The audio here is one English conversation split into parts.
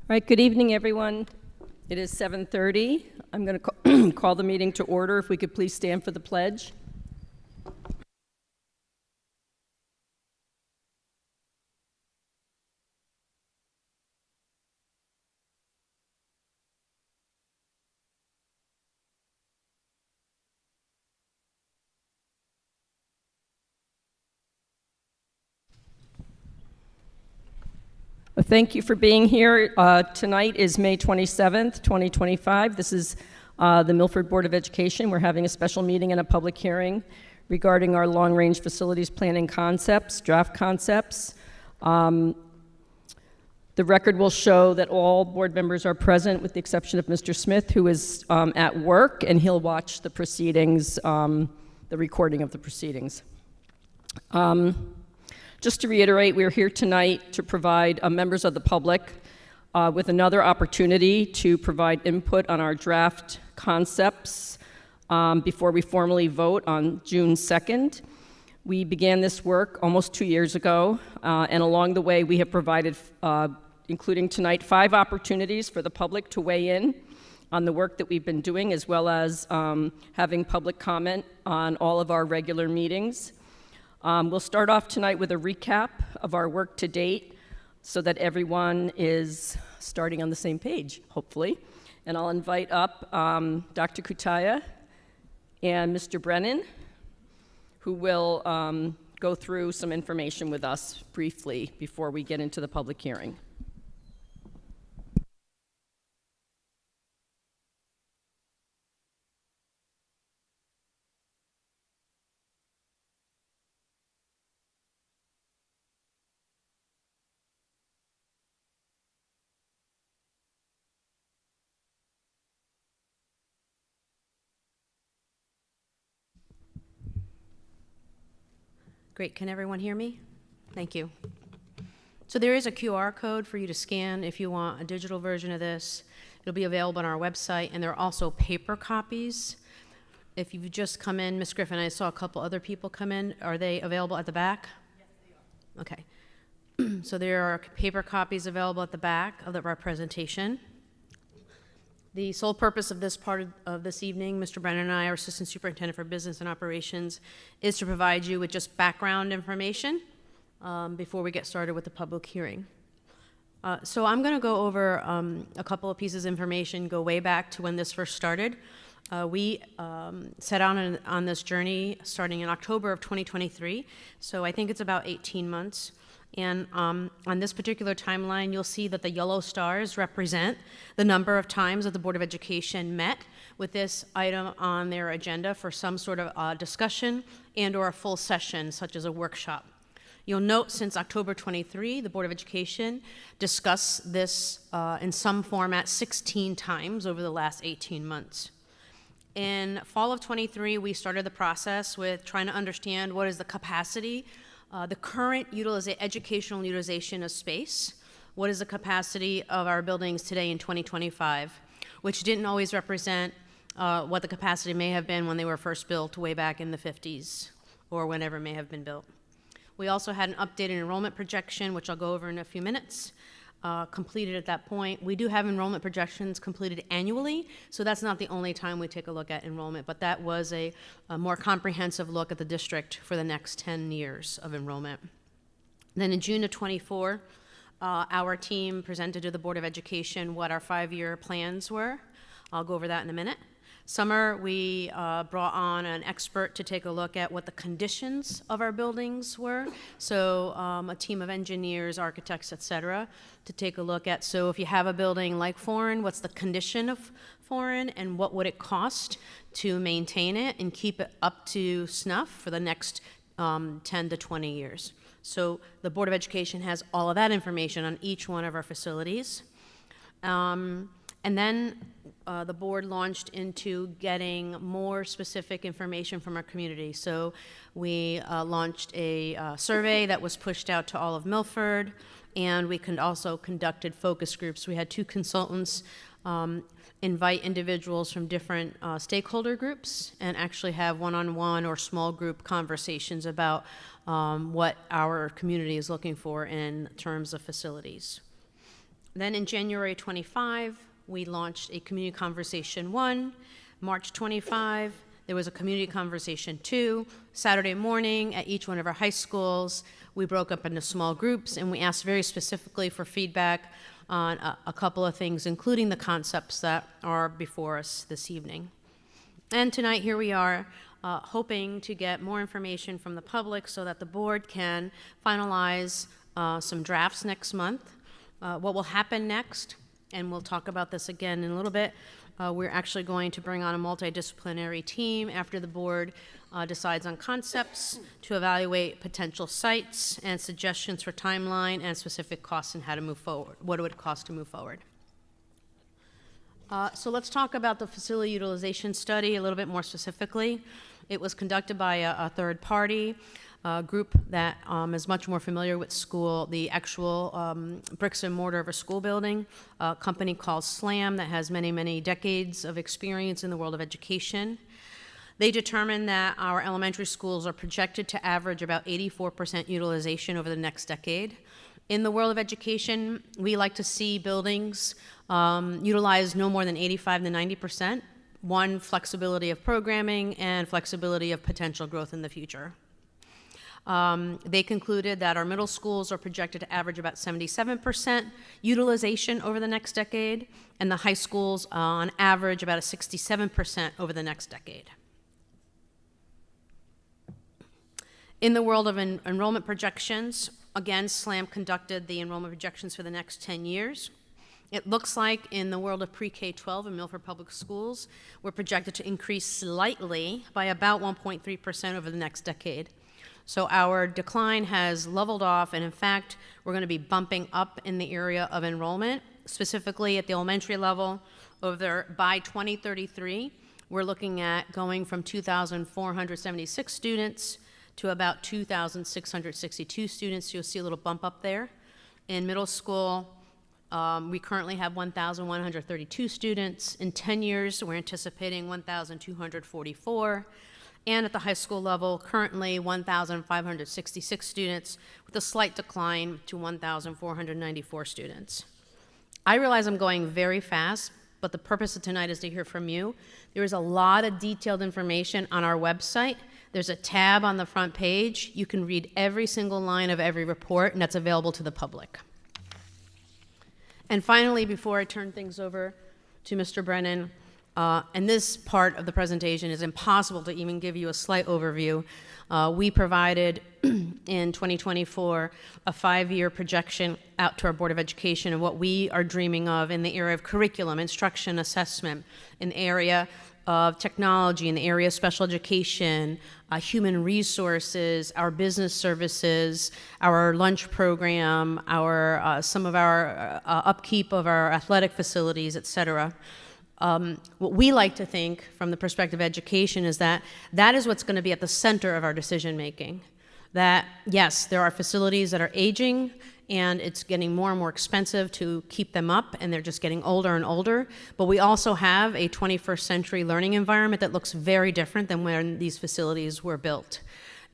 All right, good evening, everyone. It is 7:30. I'm going to call the meeting to order. If we could please stand for the pledge. Well, thank you for being here. Tonight is May 27th, 2025. This is the Milford Board of Education. We're having a special meeting and a public hearing regarding our long-range facilities planning concepts, draft concepts. The record will show that all board members are present with the exception of Mr. Smith, who is at work, and he'll watch the proceedings, the recording of the proceedings. Just to reiterate, we're here tonight to provide members of the public with another opportunity to provide input on our draft concepts before we formally vote on June 2nd. We began this work almost 2 years ago, and along the way we have provided, including tonight, 5 opportunities for the public to weigh in on the work that we've been doing, as well as having public comment on all of our regular meetings. We'll start off tonight with a recap of our work to date so that everyone is starting on the same page, hopefully. And I'll invite up Dr. Kutaya and Mr. Brennan, who will go through some information with us briefly before we get into the public hearing. Great, can everyone hear me? Thank you. So there is a QR code for you to scan if you want a digital version of this. It'll be available on our website, and there are also paper copies. If you've just come in, Ms. Griffin, I saw a couple other people come in. Are they available at the back? Yes, they are. Okay. So there are paper copies available at the back of our presentation. The sole purpose of this part of this evening, Mr. Brennan and I, our Assistant Superintendent for Business and Operations, is to provide you with just background information before we get started with the public hearing. So I'm going to go over a couple of pieces of information, go way back to when this first started. We set out on this journey starting in October of 2023, so I think it's about 18 months. And on this particular timeline, you'll see that the yellow stars represent the number of times that the Board of Education met with this item on their agenda for some sort of discussion and or a full session, such as a workshop. You'll note since October 23, the Board of Education discussed this in some format 16 times over the last 18 months. In fall of 23, we started the process with trying to understand what is the capacity, the current educational utilization of space, what is the capacity of our buildings today in 2025, which didn't always represent what the capacity may have been when they were first built way back in the 50s or whenever it may have been built. We also had an updated enrollment projection, which I'll go over in a few minutes, completed at that point. We do have enrollment projections completed annually, so that's not the only time we take a look at enrollment, but that was a more comprehensive look at the district for the next 10 years of enrollment. Then in June of 24, our team presented to the Board of Education what our 5-year plans were. I'll go over that in a minute. Summer, we brought on an expert to take a look at what the conditions of our buildings were. So a team of engineers, architects, et cetera, to take a look at, so if you have a building like Foreign, what's the condition of Foreign and what would it cost to maintain it and keep it up to snuff for the next 10 to 20 years. So the Board of Education has all of that information on each one of our facilities. And then the board launched into getting more specific information from our community. So we launched a survey that was pushed out to all of Milford, and we also conducted focus groups. We had 2 consultants invite individuals from different stakeholder groups and actually have one-on-one or small group conversations about what our community is looking for in terms of facilities. Then in January 25, we launched a Community Conversation 1. March 25, there was a Community Conversation 2. Saturday morning at each one of our high schools, we broke up into small groups and we asked very specifically for feedback on a couple of things, including the concepts that are before us this evening. And tonight, here we are, hoping to get more information from the public so that the board can finalize some drafts next month. What will happen next, and we'll talk about this again in a little bit, we're actually going to bring on a multidisciplinary team after the board decides on concepts to evaluate potential sites and suggestions for timeline and specific costs and how to move forward, what it would cost to move forward. So let's talk about the facility utilization study a little bit more specifically. It was conducted by a third party group that is much more familiar with school, the actual bricks and mortar of a school building, a company called SLAM that has many, many decades of experience in the world of education. They determined that our elementary schools are projected to average about 84% utilization over the next decade. In the world of education, we like to see buildings utilize no more than 85 to 90%. One, flexibility of programming and flexibility of potential growth in the future. They concluded that our middle schools are projected to average about 77% utilization over the next decade, and the high schools on average about a 67% over the next decade. In the world of enrollment projections, again, SLAM conducted the enrollment projections for the next 10 years. It looks like in the world of pre-K-12 in Milford Public Schools, we're projected to increase slightly by about 1.3% over the next decade. So our decline has leveled off, and in fact, we're going to be bumping up in the area of enrollment, specifically at the elementary level. By 2033, we're looking at going from 2,476 students to about 2,662 students. You'll see a little bump up there. In middle school, we currently have 1,132 students. In 10 years, we're anticipating 1,244. And at the high school level, currently 1,566 students, with a slight decline to 1,494 students. I realize I'm going very fast, but the purpose of tonight is to hear from you. There is a lot of detailed information on our website. There's a tab on the front page. You can read every single line of every report, and that's available to the public. And finally, before I turn things over to Mr. Brennan, and this part of the presentation is impossible to even give you a slight overview. We provided in 2024 a 5-year projection out to our Board of Education of what we are dreaming of in the area of curriculum, instruction, assessment, in the area of technology, in the area of special education, human resources, our business services, our lunch program, some of our upkeep of our athletic facilities, et cetera. What we like to think from the perspective of education is that that is what's going to be at the center of our decision making. That, yes, there are facilities that are aging and it's getting more and more expensive to keep them up and they're just getting older and older, but we also have a 21st century learning environment that looks very different than when these facilities were built.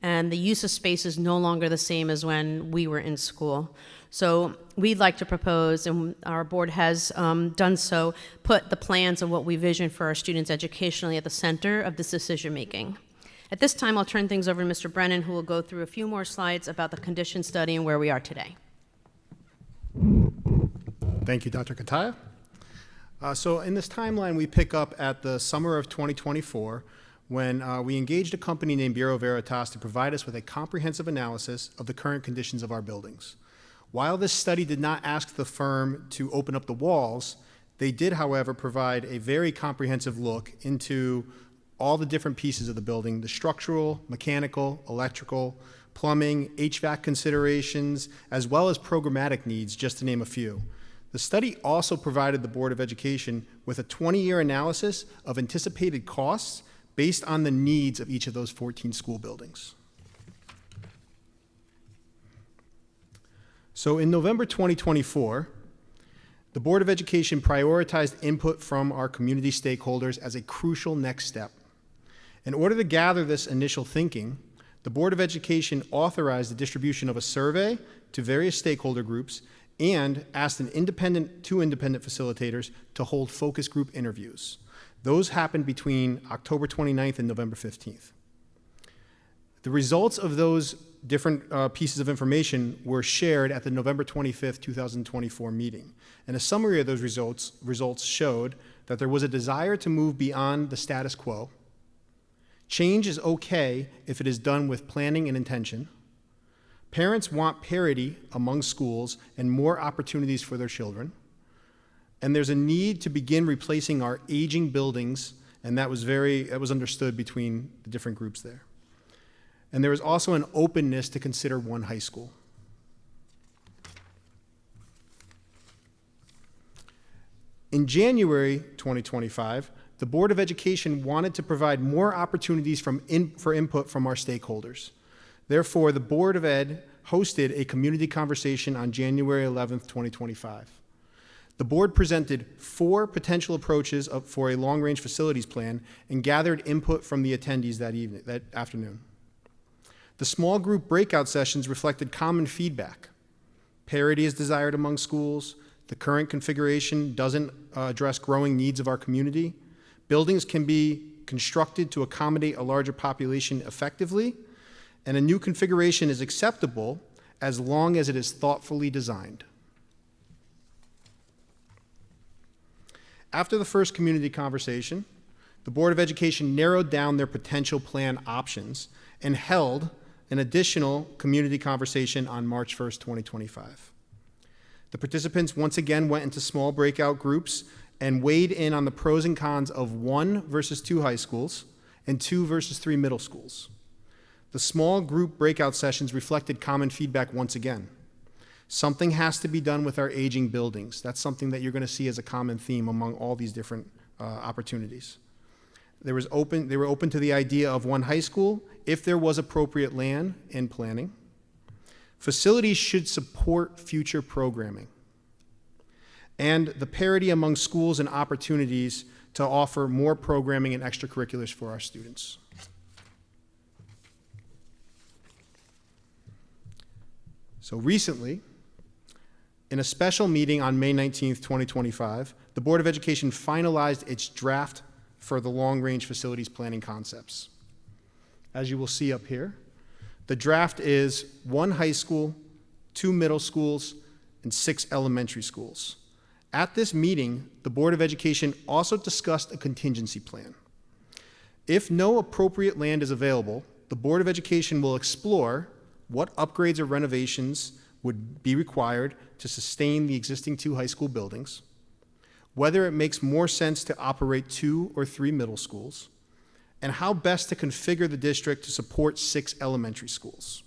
And the use of space is no longer the same as when we were in school. So we'd like to propose, and our board has done so, put the plans of what we vision for our students educationally at the center of this decision making. At this time, I'll turn things over to Mr. Brennan, who will go through a few more slides about the condition study and where we are today. Thank you, Dr. Kataya. So in this timeline, we pick up at the summer of 2024, when we engaged a company named Bureau Veritas to provide us with a comprehensive analysis of the current conditions of our buildings. While this study did not ask the firm to open up the walls, they did, however, provide a very comprehensive look into all the different pieces of the building, the structural, mechanical, electrical, plumbing, HVAC considerations, as well as programmatic needs, just to name a few. The study also provided the Board of Education with a 20-year analysis of anticipated costs based on the needs of each of those 14 school buildings. So in November 2024, the Board of Education prioritized input from our community stakeholders as a crucial next step. In order to gather this initial thinking, the Board of Education authorized the distribution of a survey to various stakeholder groups and asked two independent facilitators to hold focus group interviews. Those happened between October 29th and November 15th. The results of those different pieces of information were shared at the November 25th, 2024 meeting. And a summary of those results showed that there was a desire to move beyond the status quo. Change is okay if it is done with planning and intention. Parents want parity among schools and more opportunities for their children. And there's a need to begin replacing our aging buildings, and that was understood between the different groups there. And there was also an openness to consider one high school. In January 2025, the Board of Education wanted to provide more opportunities for input from our stakeholders. Therefore, the Board of Ed hosted a community conversation on January 11th, 2025. The board presented 4 potential approaches for a long-range facilities plan and gathered input from the attendees that afternoon. The small group breakout sessions reflected common feedback. Parity is desired among schools. The current configuration doesn't address growing needs of our community. Buildings can be constructed to accommodate a larger population effectively, and a new configuration is acceptable as long as it is thoughtfully designed. After the first community conversation, the Board of Education narrowed down their potential plan options and held an additional community conversation on March 1st, 2025. The participants once again went into small breakout groups and weighed in on the pros and cons of 1 versus 2 high schools and 2 versus 3 middle schools. The small group breakout sessions reflected common feedback once again. Something has to be done with our aging buildings. That's something that you're going to see as a common theme among all these different opportunities. They were open to the idea of 1 high school if there was appropriate land and planning. Facilities should support future programming. And the parity among schools and opportunities to offer more programming and extracurriculars for our students. So recently, in a special meeting on May 19th, 2025, the Board of Education finalized its draft for the long-range facilities planning concepts. As you will see up here, the draft is 1 high school, 2 middle schools, and 6 elementary schools. At this meeting, the Board of Education also discussed a contingency plan. If no appropriate land is available, the Board of Education will explore what upgrades or renovations would be required to sustain the existing 2 high school buildings, whether it makes more sense to operate 2 or 3 middle schools, and how best to configure the district to support 6 elementary schools.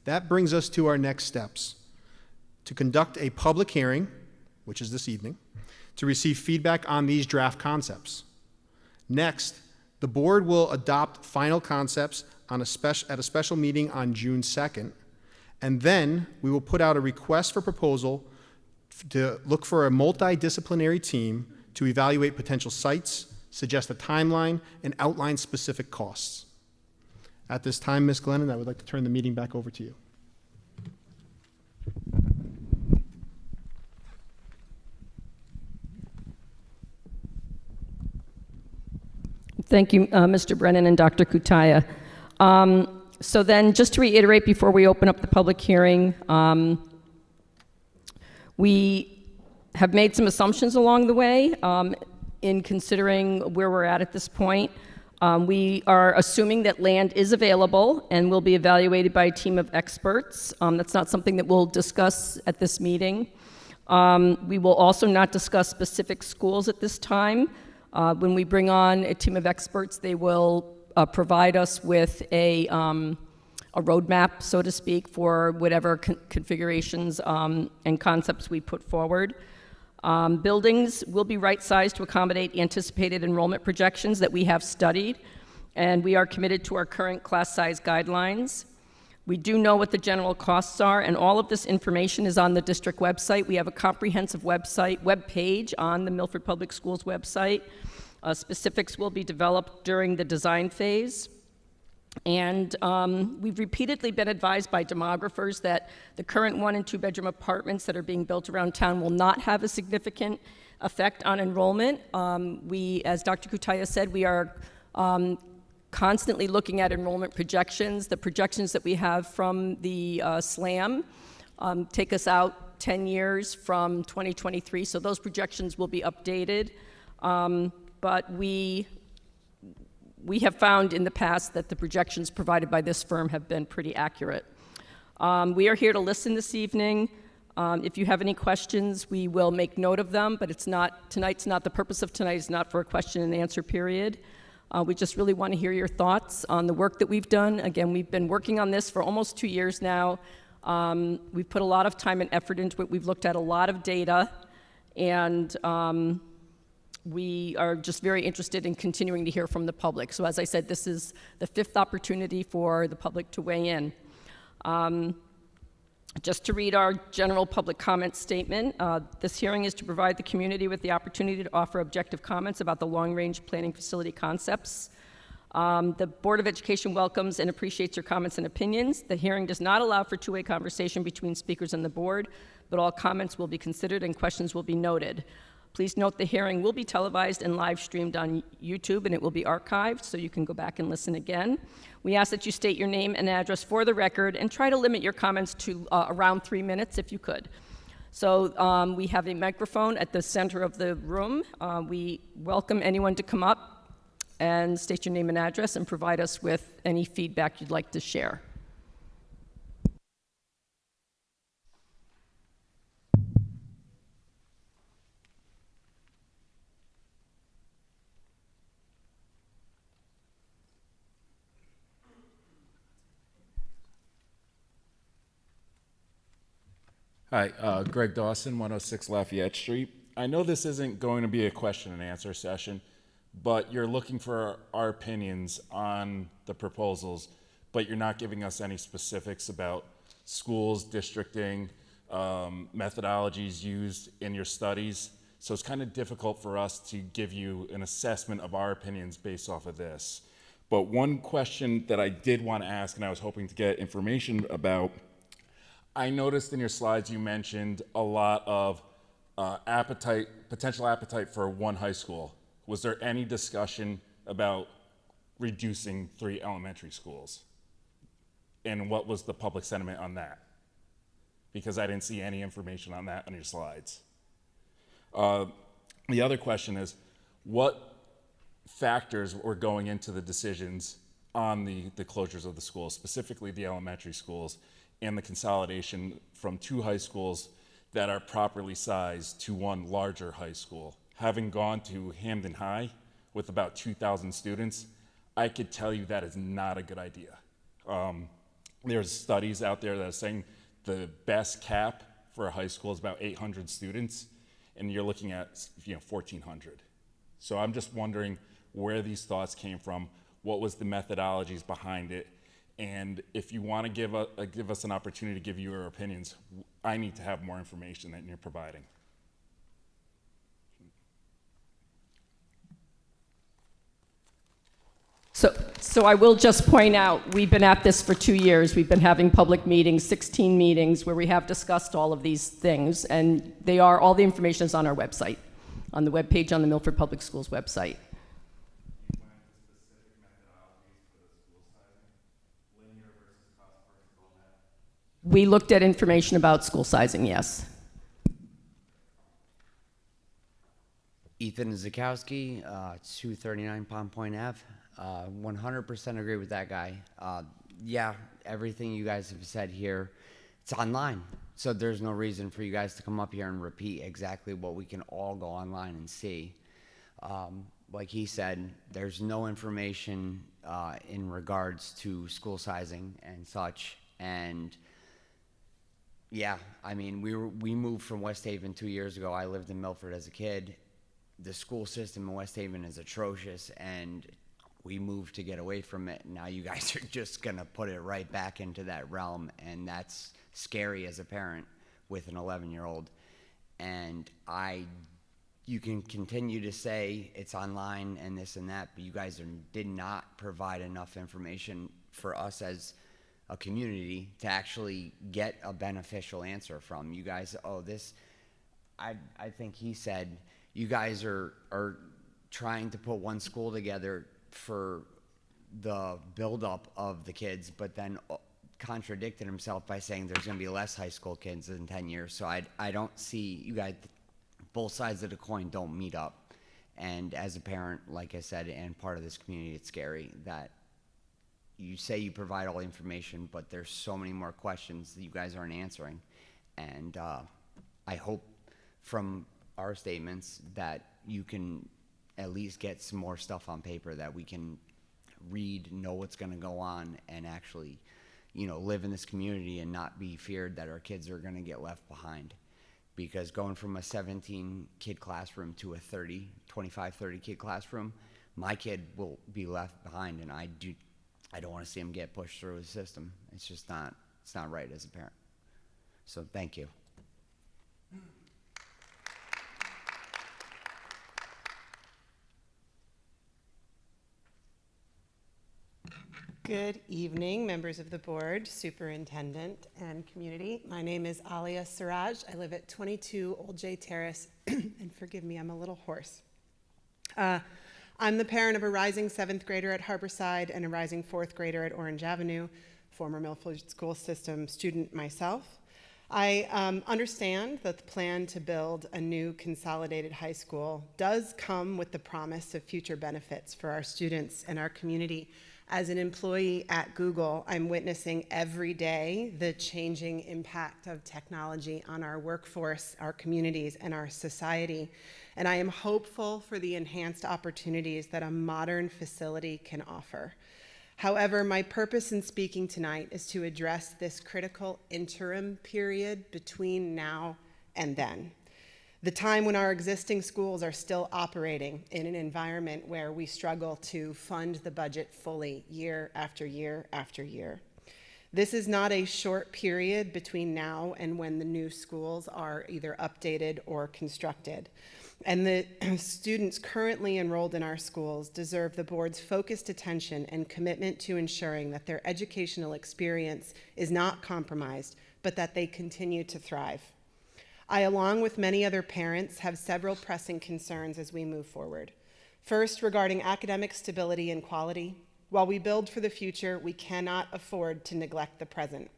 That brings us to our next steps: to conduct a public hearing, which is this evening, to receive feedback on these draft concepts. Next, the board will adopt final concepts at a special meeting on June 2nd, and then we will put out a request for proposal to look for a multidisciplinary team to evaluate potential sites, suggest a timeline, and outline specific costs. At this time, Ms. Glennon, I would like to turn the meeting back over to you. Thank you, Mr. Brennan and Dr. Kutaya. So then, just to reiterate before we open up the public hearing, we have made some assumptions along the way in considering where we're at this point. We are assuming that land is available and will be evaluated by a team of experts. That's not something that we'll discuss at this meeting. We will also not discuss specific schools at this time. When we bring on a team of experts, they will provide us with a roadmap, so to speak, for whatever configurations and concepts we put forward. Buildings will be right-sized to accommodate anticipated enrollment projections that we have studied, and we are committed to our current class size guidelines. We do know what the general costs are, and all of this information is on the district website. We have a comprehensive web page on the Milford Public Schools website. Specifics will be developed during the design phase. And we've repeatedly been advised by demographers that the current 1 and 2 bedroom apartments that are being built around town will not have a significant effect on enrollment. As Dr. Kutaya said, we are constantly looking at enrollment projections. The projections that we have from the SLAM take us out 10 years from 2023, so those projections will be updated. But we have found in the past that the projections provided by this firm have been pretty accurate. We are here to listen this evening. If you have any questions, we will make note of them, but the purpose of tonight is not for a question and answer period. We just really want to hear your thoughts on the work that we've done. Again, we've been working on this for almost 2 years now. We've put a lot of time and effort into it. We've looked at a lot of data, and we are just very interested in continuing to hear from the public. So as I said, this is the 5th opportunity for the public to weigh in. Just to read our general public comment statement, this hearing is to provide the community with the opportunity to offer objective comments about the long-range planning facility concepts. The Board of Education welcomes and appreciates your comments and opinions. The hearing does not allow for two-way conversation between speakers and the board, but all comments will be considered and questions will be noted. Please note the hearing will be televised and live streamed on YouTube, and it will be archived, so you can go back and listen again. We ask that you state your name and address for the record and try to limit your comments to around 3 minutes if you could. So we have a microphone at the center of the room. We welcome anyone to come up and state your name and address and provide us with any feedback you'd like to share. Hi, Greg Dawson, 106 Lafayette Street. I know this isn't going to be a question and answer session, but you're looking for our opinions on the proposals, but you're not giving us any specifics about schools, districting, methodologies used in your studies. So it's kind of difficult for us to give you an assessment of our opinions based off of this. But one question that I did want to ask, and I was hoping to get information about, I noticed in your slides you mentioned a lot of potential appetite for one high school. Was there any discussion about reducing 3 elementary schools? And what was the public sentiment on that? Because I didn't see any information on that on your slides. The other question is, what factors were going into the decisions on the closures of the schools, specifically the elementary schools, and the consolidation from 2 high schools that are properly sized to 1 larger high school? Having gone to Hamden High with about 2,000 students, I could tell you that is not a good idea. There's studies out there that are saying the best cap for a high school is about 800 students, and you're looking at 1,400. So I'm just wondering where these thoughts came from, what was the methodologies behind it, and if you want to give us an opportunity to give you your opinions, I need to have more information than you're providing. So I will just point out, we've been at this for 2 years. We've been having public meetings, 16 meetings, where we have discussed all of these things, and all the information is on our website, on the webpage on the Milford Public Schools website. We looked at information about school sizing, yes. Ethan Zakowski, 239 Pond Point Ave. 100% agree with that guy. Yeah, everything you guys have said here, it's online. So there's no reason for you guys to come up here and repeat exactly what we can all go online and see. Like he said, there's no information in regards to school sizing and such. And yeah, I mean, we moved from West Haven 2 years ago. I lived in Milford as a kid. The school system in West Haven is atrocious, and we moved to get away from it. Now you guys are just gonna put it right back into that realm, and that's scary as a parent with an 11-year-old. And you can continue to say it's online and this and that, but you guys did not provide enough information for us as a community to actually get a beneficial answer from you guys. Oh, this, I think he said, you guys are trying to put one school together for the buildup of the kids, but then contradicted himself by saying there's going to be less high school kids in 10 years. So I don't see you guys, both sides of the coin don't meet up. And as a parent, like I said, and part of this community, it's scary that you say you provide all the information, but there's so many more questions that you guys aren't answering. And I hope from our statements that you can at least get some more stuff on paper that we can read, know what's going to go on, and actually, you know, live in this community and not be feared that our kids are going to get left behind. Because going from a 17 kid classroom to a 25, 30 kid classroom, my kid will be left behind, and I don't want to see him get pushed through the system. It's just it's not right as a parent. So thank you. Good evening, members of the board, superintendent, and community. My name is Alia Siraj. I live at 22 Old J Terrace, and forgive me, I'm a little hoarse. I'm the parent of a rising 7th grader at Harborside and a rising 4th grader at Orange Avenue, former Milford School System student myself. I understand that the plan to build a new consolidated high school does come with the promise of future benefits for our students and our community. As an employee at Google, I'm witnessing every day the changing impact of technology on our workforce, our communities, and our society. And I am hopeful for the enhanced opportunities that a modern facility can offer. However, my purpose in speaking tonight is to address this critical interim period between now and then. The time when our existing schools are still operating in an environment where we struggle to fund the budget fully year after year after year. This is not a short period between now and when the new schools are either updated or constructed. And the students currently enrolled in our schools deserve the board's focused attention and commitment to ensuring that their educational experience is not compromised, but that they continue to thrive. I, along with many other parents, have several pressing concerns as we move forward. First, regarding academic stability and quality. While we build for the future, we cannot afford to neglect the present.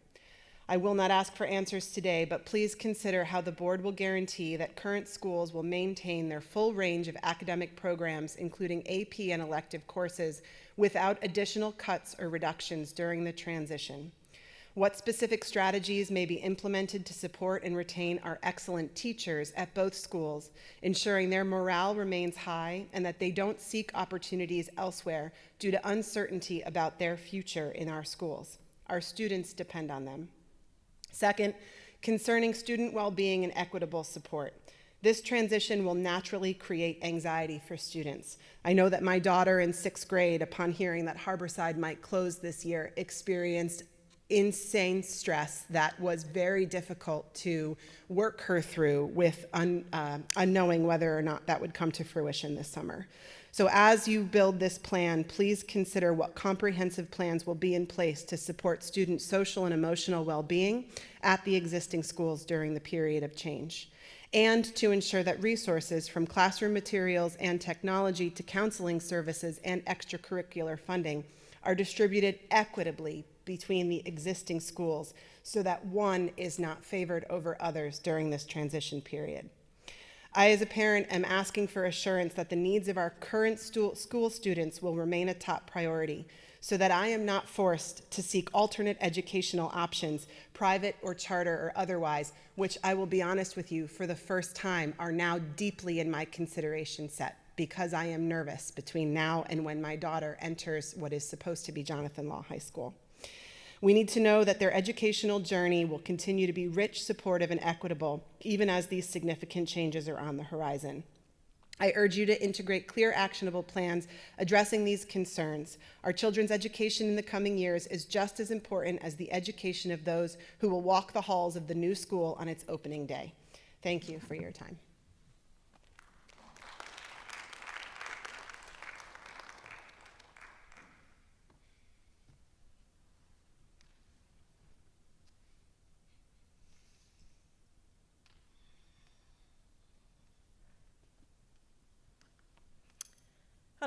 I will not ask for answers today, but please consider how the board will guarantee that current schools will maintain their full range of academic programs, including AP and elective courses, without additional cuts or reductions during the transition. What specific strategies may be implemented to support and retain our excellent teachers at both schools, ensuring their morale remains high and that they don't seek opportunities elsewhere due to uncertainty about their future in our schools. Our students depend on them. Second, concerning student well-being and equitable support. This transition will naturally create anxiety for students. I know that my daughter in 6th grade, upon hearing that Harborside might close this year, experienced insane stress that was very difficult to work her through with unknowing whether or not that would come to fruition this summer. So as you build this plan, please consider what comprehensive plans will be in place to support student social and emotional well-being at the existing schools during the period of change, and to ensure that resources from classroom materials and technology to counseling services and extracurricular funding are distributed equitably between the existing schools so that one is not favored over others during this transition period. I, as a parent, am asking for assurance that the needs of our current school students will remain a top priority so that I am not forced to seek alternate educational options, private or charter or otherwise, which I will be honest with you, for the first time are now deeply in my consideration set because I am nervous between now and when my daughter enters what is supposed to be Jonathan Law High School. We need to know that their educational journey will continue to be rich, supportive, and equitable, even as these significant changes are on the horizon. I urge you to integrate clear, actionable plans addressing these concerns. Our children's education in the coming years is just as important as the education of those who will walk the halls of the new school on its opening day. Thank you for your time.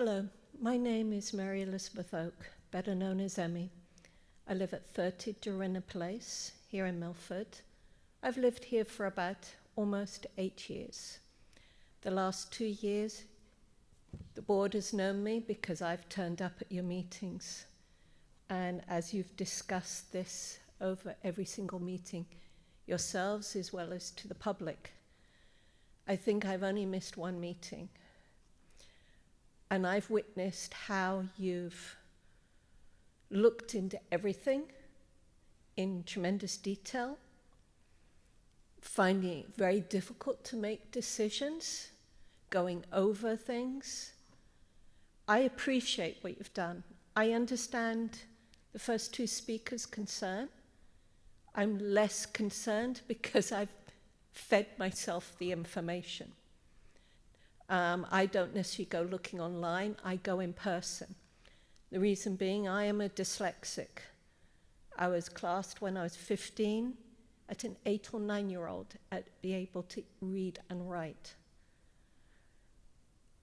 Hello, my name is Mary Elizabeth Oak, better known as Emmy. I live at 30 Dorinna Place here in Milford. I've lived here for about almost 8 years. The last 2 years, the board has known me because I've turned up at your meetings. And as you've discussed this over every single meeting, yourselves as well as to the public, I think I've only missed one meeting. And I've witnessed how you've looked into everything in tremendous detail, finding it very difficult to make decisions, going over things. I appreciate what you've done. I understand the first two speakers' concern. I'm less concerned because I've fed myself the information. I don't necessarily go looking online, I go in person. The reason being, I am a dyslexic. I was classed when I was 15 at an 8 or 9-year-old at be able to read and write.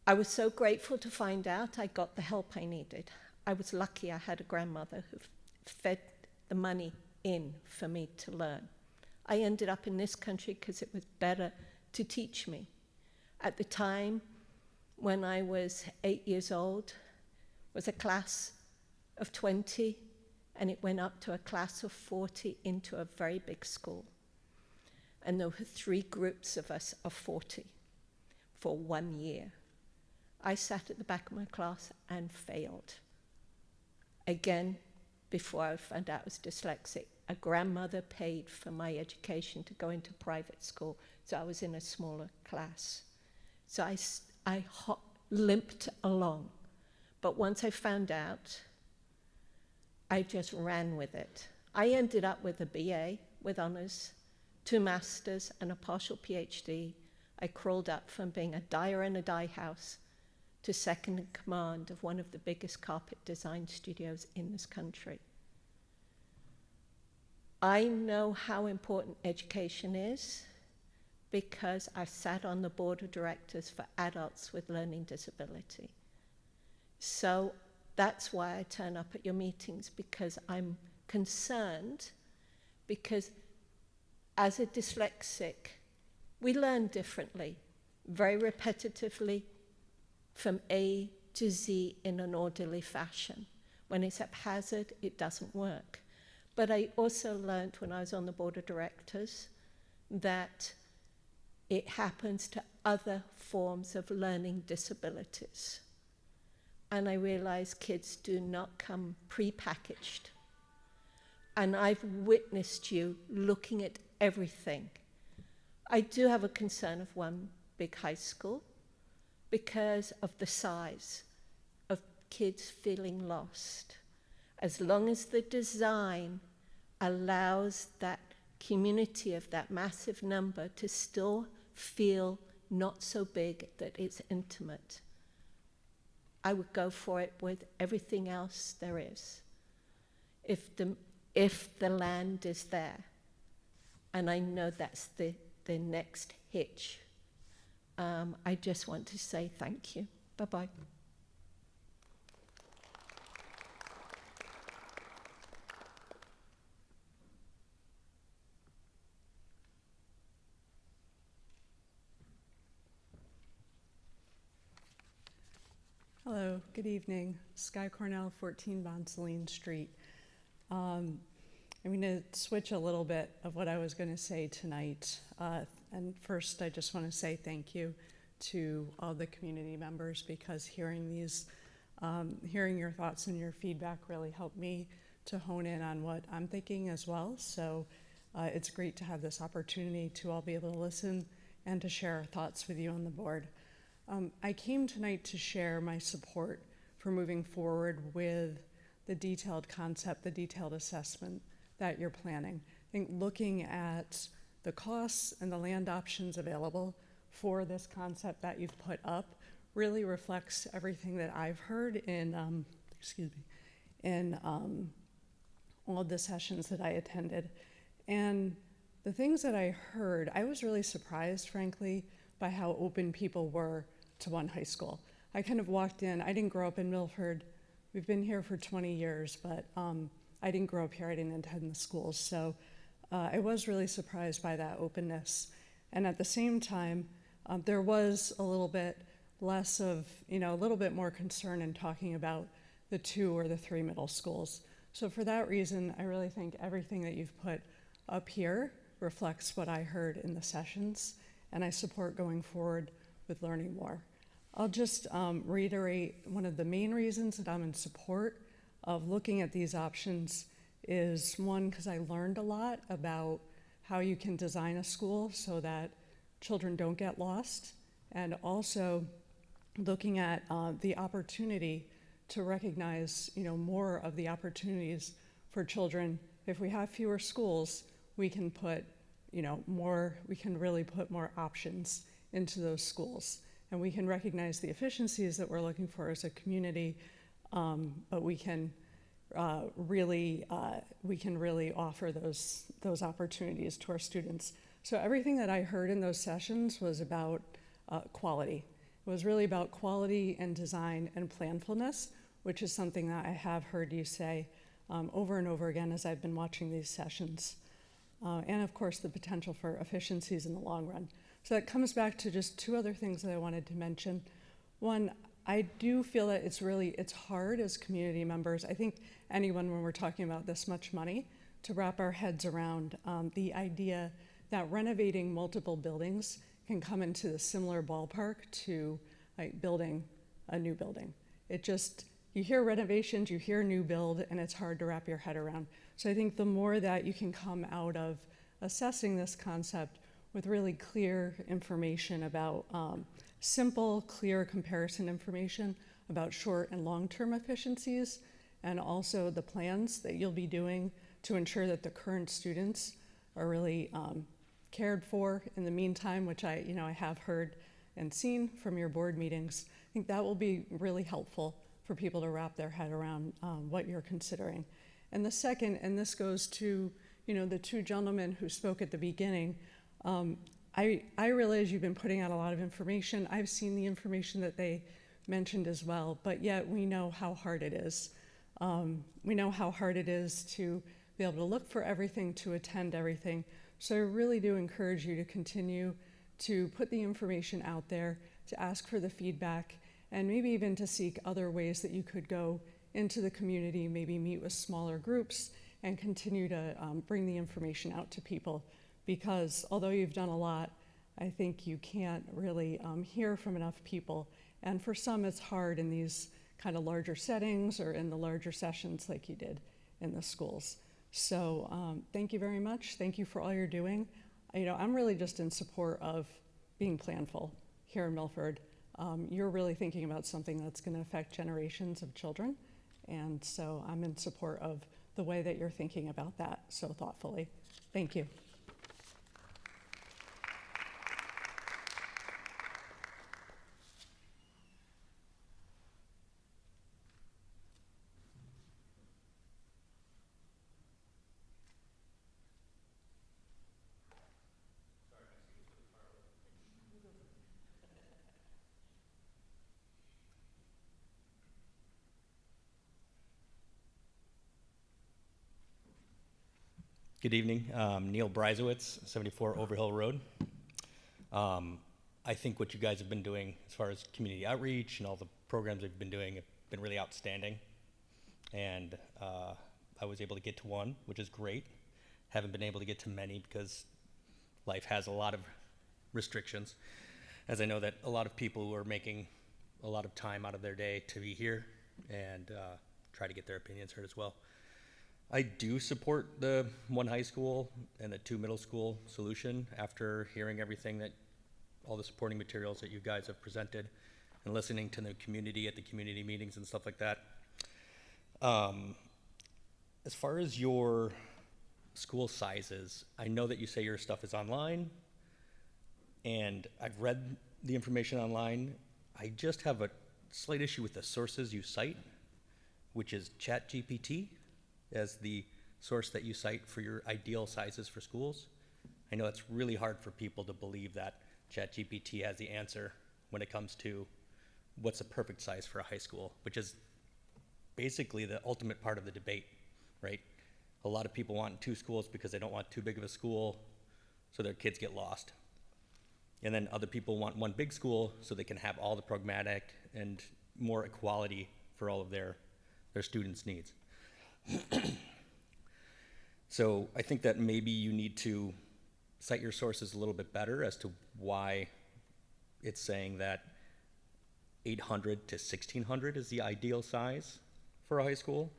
I was so grateful to find out I got the help I needed. I was lucky I had a grandmother who fed the money in for me to learn. I ended up in this country because it was better to teach me. At the time, when I was 8 years old, was a class of 20, and it went up to a class of 40 into a very big school. And there were 3 groups of us of 40 for 1 year. I sat at the back of my class and failed. Again, before I found out I was dyslexic, a grandmother paid for my education to go into private school, so I was in a smaller class. So I limped along. But once I found out, I just ran with it. I ended up with a BA with honors, 2 masters, and a partial PhD. I crawled up from being a dyer in a dye house to second in command of one of the biggest carpet design studios in this country. I know how important education is because I sat on the board of directors for adults with learning disability. So that's why I turn up at your meetings, because I'm concerned, because as a dyslexic, we learn differently, very repetitively, from A to Z in an orderly fashion. When it's haphazard, it doesn't work. But I also learned when I was on the board of directors that it happens to other forms of learning disabilities. And I realized kids do not come prepackaged. And I've witnessed you looking at everything. I do have a concern of one big high school because of the size of kids feeling lost. As long as the design allows that community of that massive number to still feel not so big that it's intimate, I would go for it with everything else there is. If the land is there, and I know that's the next hitch, I just want to say thank you. Bye-bye. Hello, good evening. Sky Cornell, 14 Bonsaline Street. I'm going to switch a little bit of what I was going to say tonight. And first, I just want to say thank you to all the community members, because hearing your thoughts and your feedback really helped me to hone in on what I'm thinking as well. So it's great to have this opportunity to all be able to listen and to share our thoughts with you on the board. I came tonight to share my support for moving forward with the detailed concept, the detailed assessment that you're planning. I think looking at the costs and the land options available for this concept that you've put up really reflects everything that I've heard in, all of the sessions that I attended. And the things that I heard, I was really surprised, frankly, by how open people were to one high school. I kind of walked in. I didn't grow up in Milford. We've been here for 20 years, but I didn't grow up here. I didn't attend the schools. So I was really surprised by that openness. And at the same time, there was a little bit less of, a little bit more concern in talking about the 2 or the 3 middle schools. So for that reason, I really think everything that you've put up here reflects what I heard in the sessions, and I support going forward with learning more. I'll just reiterate one of the main reasons that I'm in support of looking at these options is, one, because I learned a lot about how you can design a school so that children don't get lost, and also looking at the opportunity to recognize, more of the opportunities for children. If we have fewer schools, we can put, we can really put more options into those schools. And we can recognize the efficiencies that we're looking for as a community, but we can really offer those opportunities to our students. So everything that I heard in those sessions was about quality. It was really about quality and design and planfulness, which is something that I have heard you say over and over again as I've been watching these sessions. And of course, the potential for efficiencies in the long run. So that comes back to just 2 other things that I wanted to mention. One, I do feel that it's hard as community members, I think anyone when we're talking about this much money, to wrap our heads around the idea that renovating multiple buildings can come into the similar ballpark to like building a new building. It just, you hear renovations, you hear new build, and it's hard to wrap your head around. So I think the more that you can come out of assessing this concept with really clear information about simple, clear comparison information about short and long-term efficiencies, and also the plans that you'll be doing to ensure that the current students are really cared for in the meantime, which I have heard and seen from your board meetings. I think that will be really helpful for people to wrap their head around what you're considering. And the second, and this goes to the 2 gentlemen who spoke at the beginning, I realize you've been putting out a lot of information. I've seen the information that they mentioned as well, but yet we know how hard it is. We know how hard it is to be able to look for everything, to attend everything. So I really do encourage you to continue to put the information out there, to ask for the feedback, and maybe even to seek other ways that you could go into the community, maybe meet with smaller groups, and continue to bring the information out to people. Because although you've done a lot, I think you can't really hear from enough people. And for some, it's hard in these kind of larger settings or in the larger sessions like you did in the schools. So thank you very much. Thank you for all you're doing. I'm really just in support of being planful here in Milford. You're really thinking about something that's going to affect generations of children. And so I'm in support of the way that you're thinking about that so thoughtfully. Thank you. Good evening. Neil Breisowitz, 74 Overhill Road. I think what you guys have been doing as far as community outreach and all the programs you've been doing have been really outstanding. And I was able to get to one, which is great. Haven't been able to get to many because life has a lot of restrictions. As I know that a lot of people who are making a lot of time out of their day to be here and try to get their opinions heard as well. I do support the 1 high school and the 2 middle school solution after hearing everything that, all the supporting materials that you guys have presented and listening to the community at the community meetings and stuff like that. As far as your school sizes, I know that you say your stuff is online, and I've read the information online. I just have a slight issue with the sources you cite, which is ChatGPT as the source that you cite for your ideal sizes for schools. I know it's really hard for people to believe that ChatGPT has the answer when it comes to what's the perfect size for a high school, which is basically the ultimate part of the debate, right? A lot of people want 2 schools because they don't want too big of a school so their kids get lost. And then other people want 1 big school so they can have all the pragmatic and more equality for all of their students' needs. So I think that maybe you need to cite your sources a little bit better as to why it's saying that 800 to 1600 is the ideal size for a high school,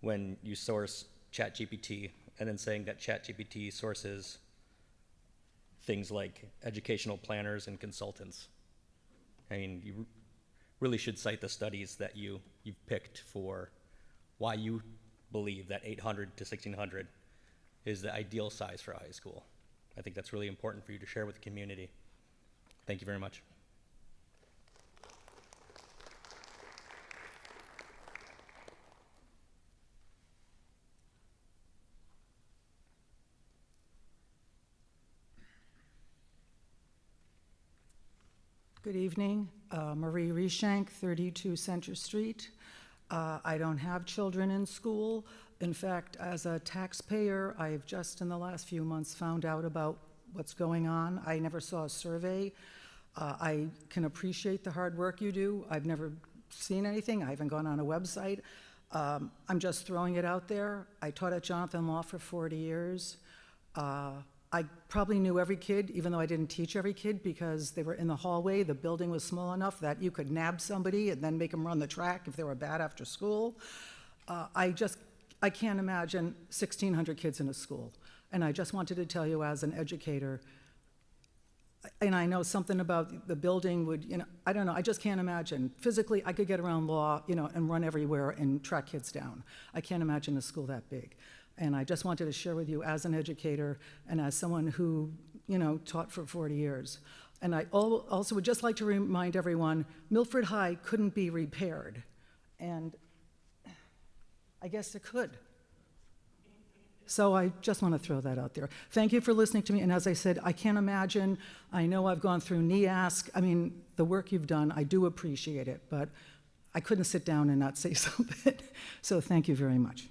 when you source ChatGPT and then saying that ChatGPT sources things like educational planners and consultants. I mean, you really should cite the studies that you've picked for why you believe that 800 to 1600 is the ideal size for a high school. I think that's really important for you to share with the community. Thank you very much. Good evening. Marie Reshank, 32 Center Street. I don't have children in school. In fact, as a taxpayer, I've just in the last few months found out about what's going on. I never saw a survey. I can appreciate the hard work you do. I've never seen anything. I haven't gone on a website. I'm just throwing it out there. I taught at Jonathan Law for 40 years. I probably knew every kid, even though I didn't teach every kid, because they were in the hallway. The building was small enough that you could nab somebody and then make them run the track if they were bad after school. I can't imagine 1,600 kids in a school. And I just wanted to tell you, as an educator, and I know something about the building would, I don't know, I just can't imagine. Physically, I could get around Law, and run everywhere and track kids down. I can't imagine a school that big. And I just wanted to share with you, as an educator and as someone who, taught for 40 years. And I also would just like to remind everyone, Milford High couldn't be repaired. And I guess it could. So I just want to throw that out there. Thank you for listening to me. And as I said, I can't imagine, I know I've gone through NEASC. I mean, the work you've done, I do appreciate it, but I couldn't sit down and not say something. So thank you very much.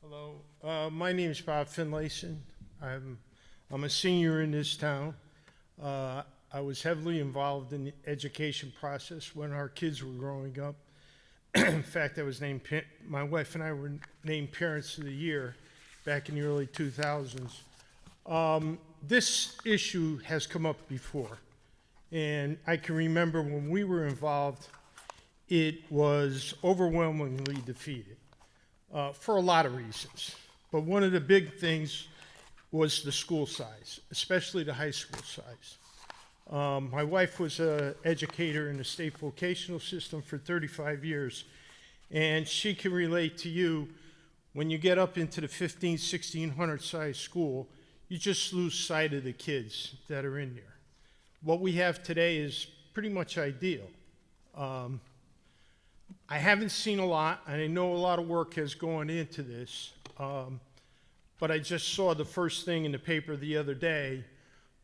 Hello, my name is Bob Finlayson. I'm a senior in this town. I was heavily involved in the education process when our kids were growing up. In fact, my wife and I were named Parents of the Year back in the early 2000s. This issue has come up before, and I can remember when we were involved, it was overwhelmingly defeated. For a lot of reasons. But one of the big things was the school size, especially the high school size. My wife was an educator in the state vocational system for 35 years, and she can relate to you, when you get up into the 1,600 size school, you just lose sight of the kids that are in there. What we have today is pretty much ideal. I haven't seen a lot, and I know a lot of work has gone into this, but I just saw the first thing in the paper the other day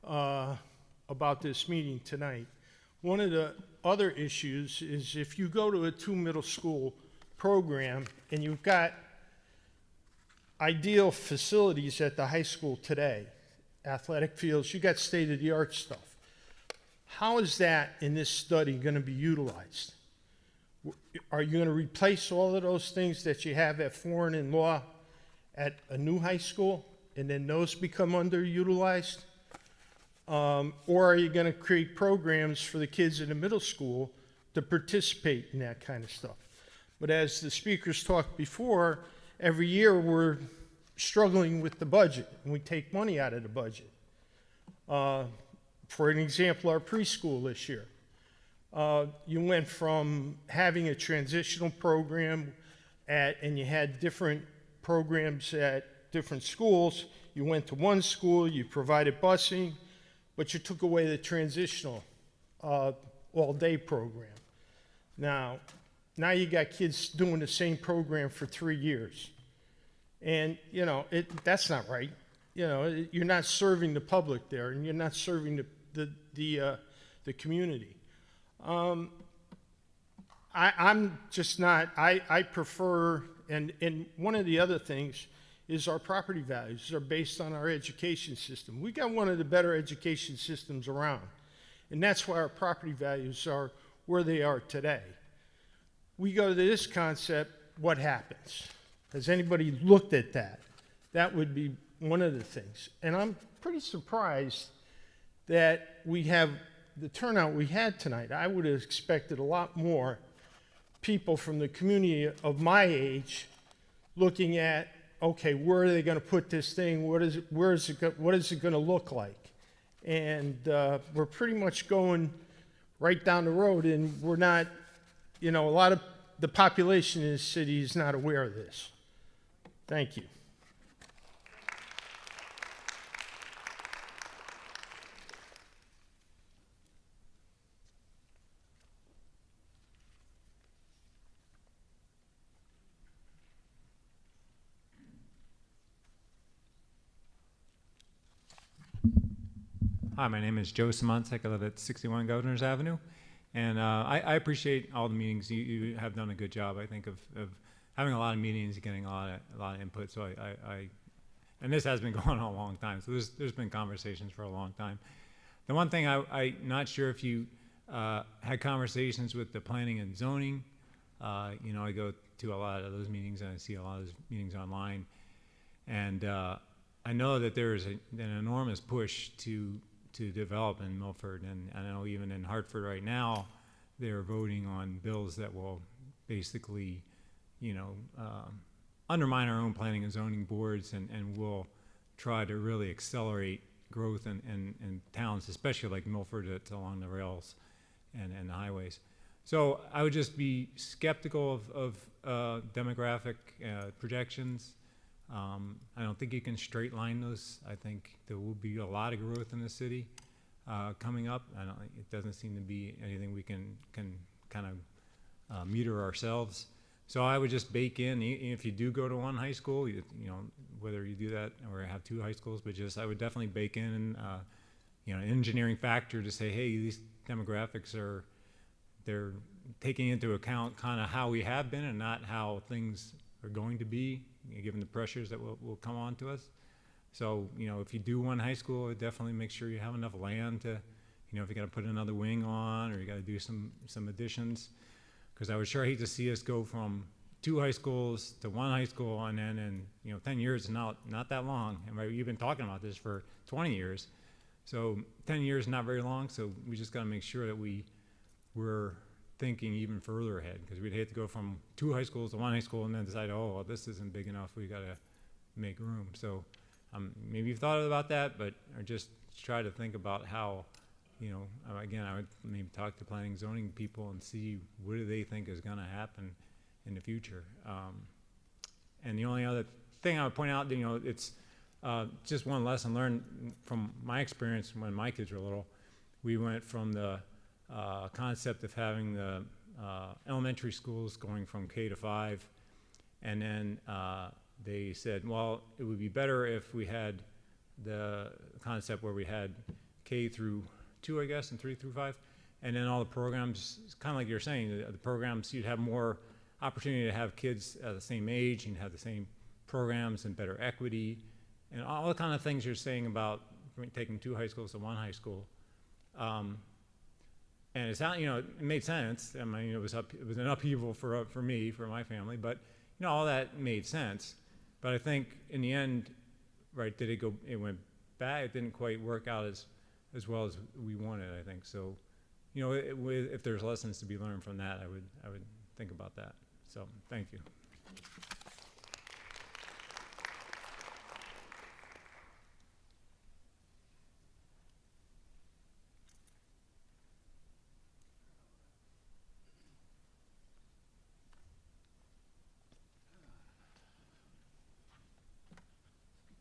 about this meeting tonight. One of the other issues is if you go to a 2 middle school program and you've got ideal facilities at the high school today, athletic fields, you got state-of-the-art stuff. How is that in this study going to be utilized? Are you going to replace all of those things that you have at Foreign and Law at a new high school, and then those become underutilized? Or are you going to create programs for the kids in the middle school to participate in that kind of stuff? But as the speakers talked before, every year we're struggling with the budget, and we take money out of the budget. For an example, our preschool this year. You went from having a transitional program and you had different programs at different schools. You went to one school, you provided busing, but you took away the transitional all-day program. Now you got kids doing the same program for 3 years. And, you know, that's not right. You know, you're not serving the public there, and you're not serving the community. I'm just not, I prefer, and one of the other things is our property values are based on our education system. We got one of the better education systems around, and that's why our property values are where they are today. We go to this concept, what happens? Has anybody looked at that? That would be one of the things. And I'm pretty surprised that we have the turnout we had tonight. I would have expected a lot more people from the community of my age looking at, okay, where are they going to put this thing? What is it going to look like? And we're pretty much going right down the road, and we're not, you know, a lot of the population in this city is not aware of this. Thank you. Hi, my name is Joe Simontek. I live at 61 Governors Avenue. And I appreciate all the meetings. You have done a good job, I think, of having a lot of meetings and getting a lot of input. So and this has been going on a long time. So there's been conversations for a long time. The one thing I'm not sure if you had conversations with the planning and zoning. You know, I go to a lot of those meetings and I see a lot of those meetings online. And I know that there is an enormous push to develop in Milford, and I know even in Hartford right now, they're voting on bills that will basically, you know, undermine our own planning and zoning boards, and will try to really accelerate growth in towns, especially like Milford, that's along the rails and the highways. So I would just be skeptical of demographic projections. I don't think you can straight line those. I think there will be a lot of growth in the city coming up. It doesn't seem to be anything we can kind of meter ourselves. So I would just bake in, if you do go to one high school, you know, whether you do that or have two high schools, but just I would definitely bake in, you know, an engineering factor to say, hey, these demographics they're taking into account kind of how we have been and not how things are going to be, given the pressures that will come on to us. So, you know, if you do one high school, definitely make sure you have enough land to, you know, if you got to put another wing on or you got to do some additions. Because I would sure hate to see us go from 2 high schools to 1 high school, and then in, you know, 10 years is not that long. And you've been talking about this for 20 years. So 10 years is not very long, so we just got to make sure that we're thinking even further ahead, because we'd hate to go from 2 high schools to 1 high school and then decide, oh, well, this isn't big enough, we got to make room. So maybe you've thought about that, but or just try to think about how, you know, again, I would maybe talk to planning and zoning people and see what do they think is going to happen in the future. And the only other thing I would point out, you know, it's just one lesson learned from my experience when my kids were little. We went from the concept of having the elementary schools going from K to 5, and then they said, well, it would be better if we had the concept where we had K through 2, I guess, and 3 through 5, and then all the programs, kind of like you're saying, the programs, you'd have more opportunity to have kids at the same age and have the same programs and better equity, and all the kind of things you're saying about taking 2 high schools to 1 high school. And it's not, you know, it made sense. I mean, it was an upheaval for me, for my family, but you know, all that made sense. But I think in the end, right, it went bad. It didn't quite work out as well as we wanted, I think. So, you know, if there's lessons to be learned from that, I would think about that. So, thank you.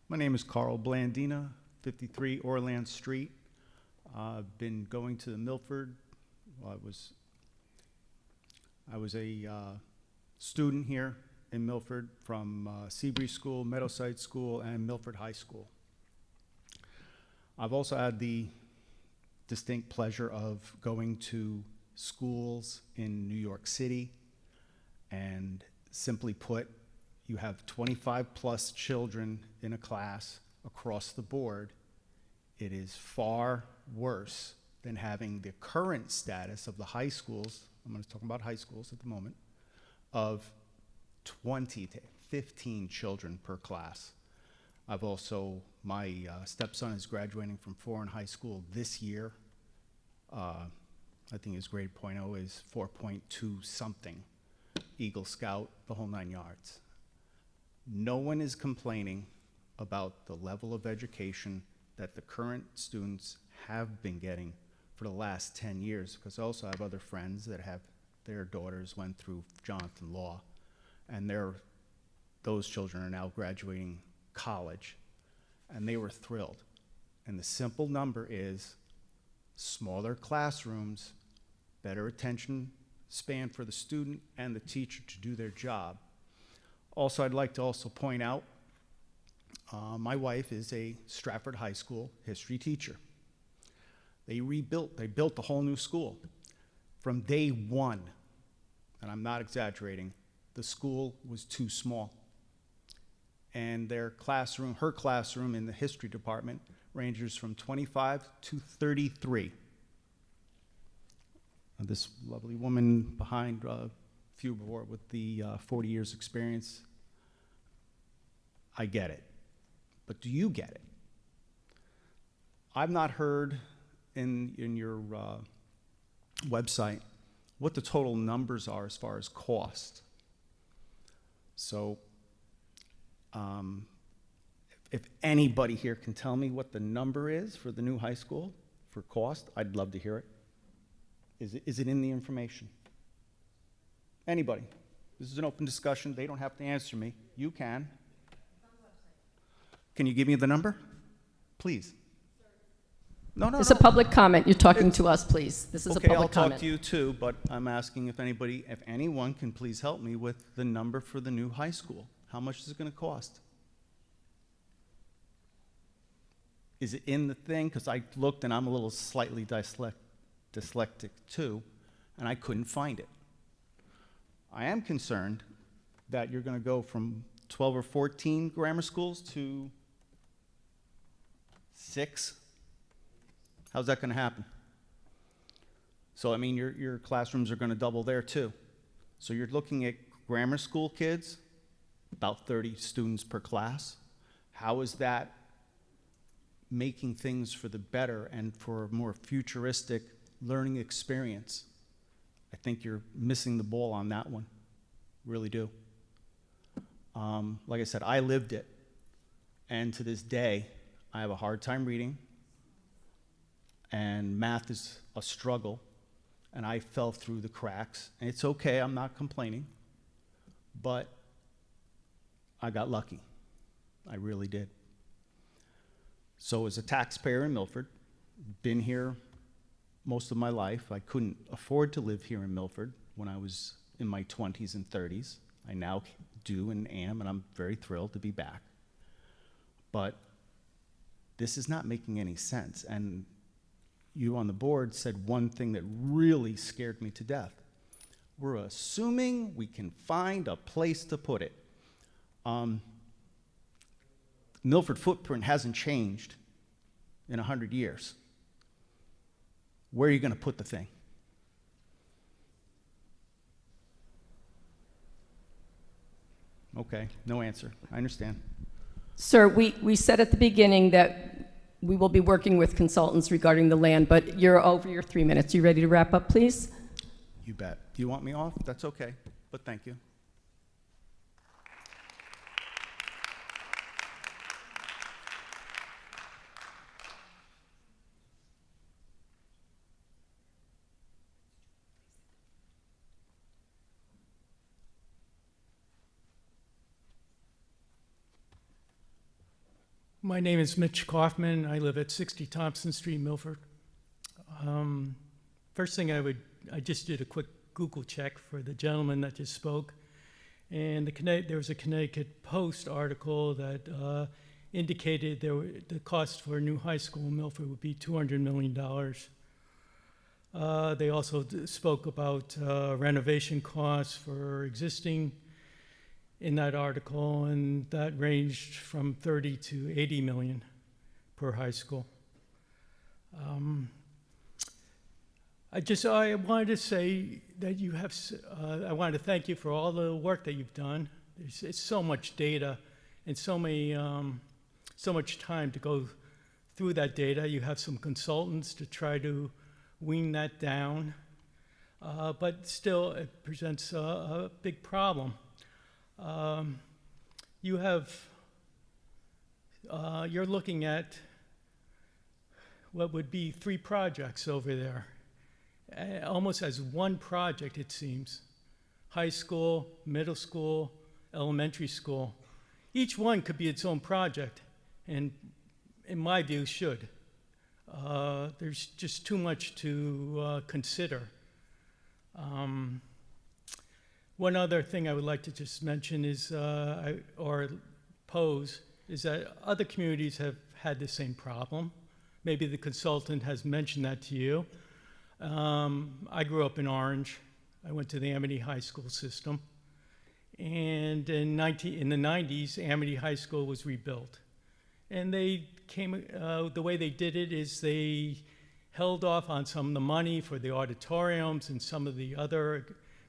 My name is Carl Blandina, 53 Orland Street. I've been going to the Milford Well, I was a student here in Milford from Seabury School, Meadowside School, and Milford High School. I've also had the distinct pleasure of going to schools in New York City, and simply put, you have 25 plus children in a class across the board. It is far worse than having the current status of the high schools, I'm going to talk about high schools at the moment, of 20 to 15 children per class. I've also, my stepson is graduating from Foreign High School this year. I think his grade .0 is 4.2 something. Eagle Scout, the whole 9 yards. No one is complaining about the level of education that the current students have been getting for the last 10 years, because I also have other friends that have, their daughters went through Jonathan Law, and those children are now graduating college, and they were thrilled. And the simple number is smaller classrooms, better attention span for the student and the teacher to do their job. Also, I'd like to also point out, my wife is a Stratford High School history teacher. They built a whole new school. From day one, and I'm not exaggerating, the school was too small. And her classroom in the history department ranges from 25 to 33. This lovely woman behind a few more with the 40 years experience, I get it. But do you get it? I've not heard in your website what the total numbers are as far as cost. So if anybody here can tell me what the number is for the new high school for cost, I'd love to hear it. Is it in the information? Anybody? This is an open discussion. They don't have to answer me. You can. Can you give me the number? Please. No. It's a public comment. You're talking to us, please. This is a public I'll comment. talk to you too, but I'm asking if anyone can please help me with the number for the new high school. How much is it going to cost? Is it in the thing? Because I looked and I'm a little slightly dyslexic too, and I couldn't find it. I am concerned that you're going to go from 12 or 14 grammar schools to 6. How's that going to happen? So, I mean, your classrooms are going to double there too. So you're looking at grammar school kids, about 30 students per class. How is that making things for the better and for a more futuristic learning experience? I think you're missing the ball on that one. Really do. Like I said, I lived it. And to this day, I have a hard time reading. And math is a struggle. And I fell through the cracks. And it's okay, I'm not complaining. But I got lucky. I really did. So as a taxpayer in Milford, been here most of my life. I couldn't afford to live here in Milford when I was in my 20s and 30s. I now do and am, and I'm very thrilled to be back. But this is not making any sense. And you on the board said one thing that really scared me to death. We're assuming we can find a place to put it. Milford footprint hasn't changed in 100 years. Where are you going to put the thing? Okay, no answer. I understand. Sir, we said at the beginning that we will be working with consultants regarding the land, but you're over your 3 minutes. You ready to wrap up, please? You bet. Do you want me off? That's okay, but thank you. My name is Mitch Kaufman. I live at 60 Thompson Street, Milford. First thing I just did a quick Google check for the gentleman that just spoke, and there was a Connecticut Post article that indicated the cost for a new high school in Milford would be $200 million. They also spoke about renovation costs for existing in that article, and that ranged from 30 to 80 million per high school. I wanted to say that you have, I wanted to thank you for all the work that you've done. It's so much data and so much time to go through that data. You have some consultants to try to wean that down, but still it presents a big problem. You're looking at what would be 3 projects over there, almost as one project, it seems. High school, middle school, elementary school. Each one could be its own project, and in my view, should. There's just too much to consider. One other thing I would like to just mention is, or pose, is that other communities have had the same problem. Maybe the consultant has mentioned that to you. I grew up in Orange. I went to the Amity High School system. And in the 90s, Amity High School was rebuilt. And they the way they did it is they held off on some of the money for the auditoriums and some of the other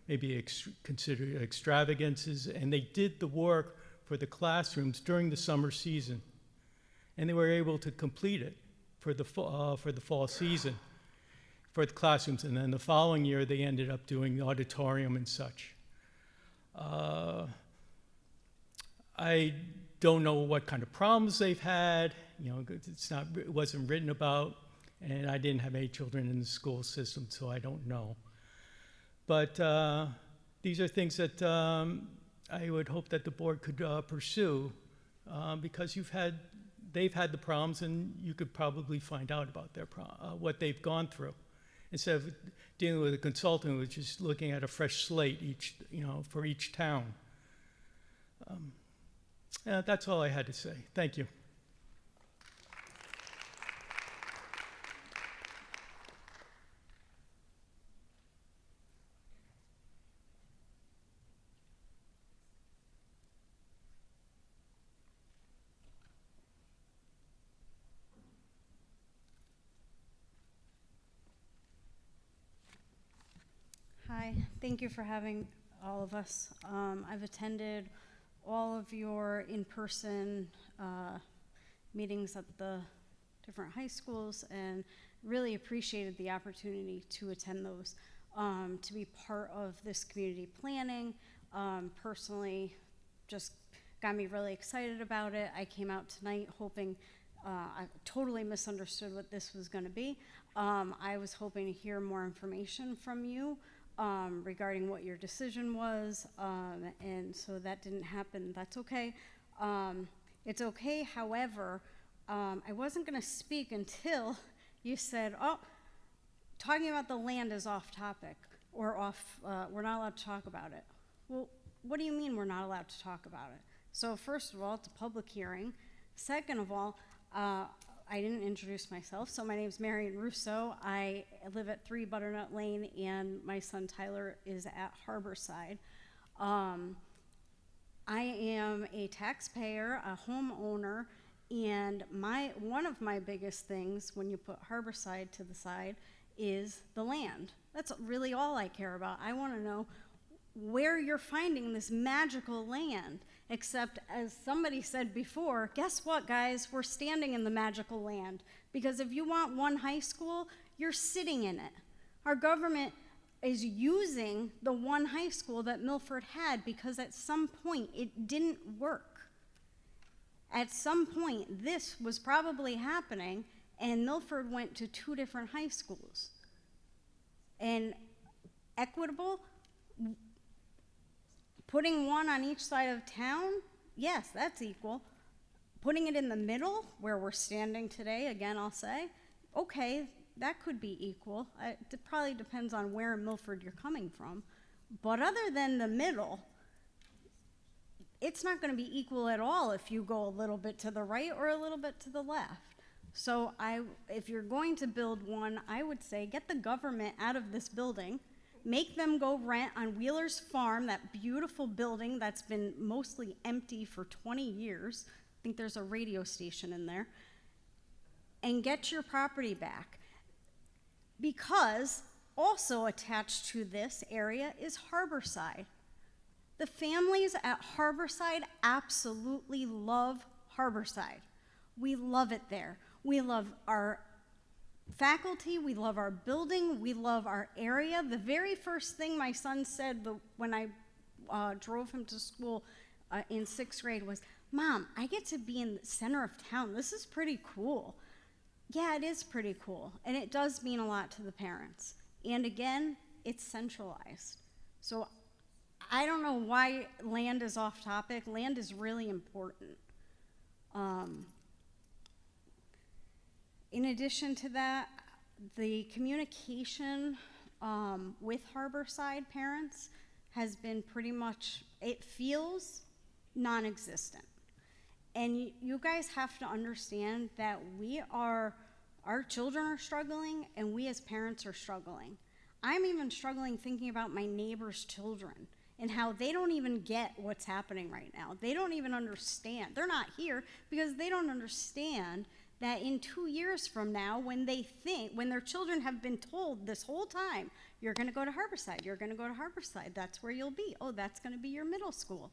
maybe considered extravagances, and they did the work for the classrooms during the summer season. And they were able to complete it for the fall season for the classrooms, and then the following year they ended up doing the auditorium and such. I don't know what kind of problems they've had. You know, it wasn't written about, and I didn't have any children in the school system, so I don't know. But these are things that I would hope that the board could pursue, because they've had the problems, and you could probably find out about what they've gone through, instead of dealing with a consultant who's just looking at a fresh slate for each town. That's all I had to say. Thank you. Hi, thank you for having all of us. I've attended all of your in-person meetings at the different high schools and really appreciated the opportunity to attend those, to be part of this community planning. Personally, just got me really excited about it. I came out tonight hoping, I totally misunderstood what this was gonna be. I was hoping to hear more information from you regarding what your decision was, and so that didn't happen. That's okay. It's okay, however, I wasn't gonna speak until you said, oh, talking about the land is off topic, or we're not allowed to talk about it. Well, what do you mean we're not allowed to talk about it? So first of all, it's a public hearing. Second of all, I didn't introduce myself, so my name's Marion Russo. I live at 3 Butternut Lane, and my son Tyler is at Harborside. I am a taxpayer, a homeowner, and one of my biggest things when you put Harborside to the side is the land. That's really all I care about. I want to know where you're finding this magical land. Except, as somebody said before, guess what, guys? We're standing in the magical land. Because if you want one high school, you're sitting in it. Our government is using the one high school that Milford had because at some point it didn't work. At some point, this was probably happening, and Milford went to 2 different high schools. And equitable, putting one on each side of town, yes, that's equal. Putting it in the middle, where we're standing today, again, I'll say, okay, that could be equal. It probably depends on where in Milford you're coming from. But other than the middle, it's not going to be equal at all if you go a little bit to the right or a little bit to the left. So if you're going to build one, I would say get the government out of this building, make them go rent on Wheeler's Farm, that beautiful building that's been mostly empty for 20 years. I think there's a radio station in there. And get your property back. Because also attached to this area is Harborside. The families at Harborside absolutely love Harborside. We love it there. We love our faculty, we love our building, we love our area. The very first thing my son said when I drove him to school in 6th grade was, "Mom, I get to be in the center of town. This is pretty cool." Yeah, it is pretty cool, and it does mean a lot to the parents. And again, it's centralized. So I don't know why land is off topic. Land is really important. In addition to that, the communication with Harborside parents has been pretty much, it feels non-existent. And you guys have to understand that our children are struggling, and we as parents are struggling. I'm even struggling thinking about my neighbor's children and how they don't even get what's happening right now. They don't even understand. They're not here because they don't understand that in 2 years from now, when their children have been told this whole time, you're gonna go to Harborside, you're gonna go to Harborside, that's where you'll be. Oh, that's gonna be your middle school.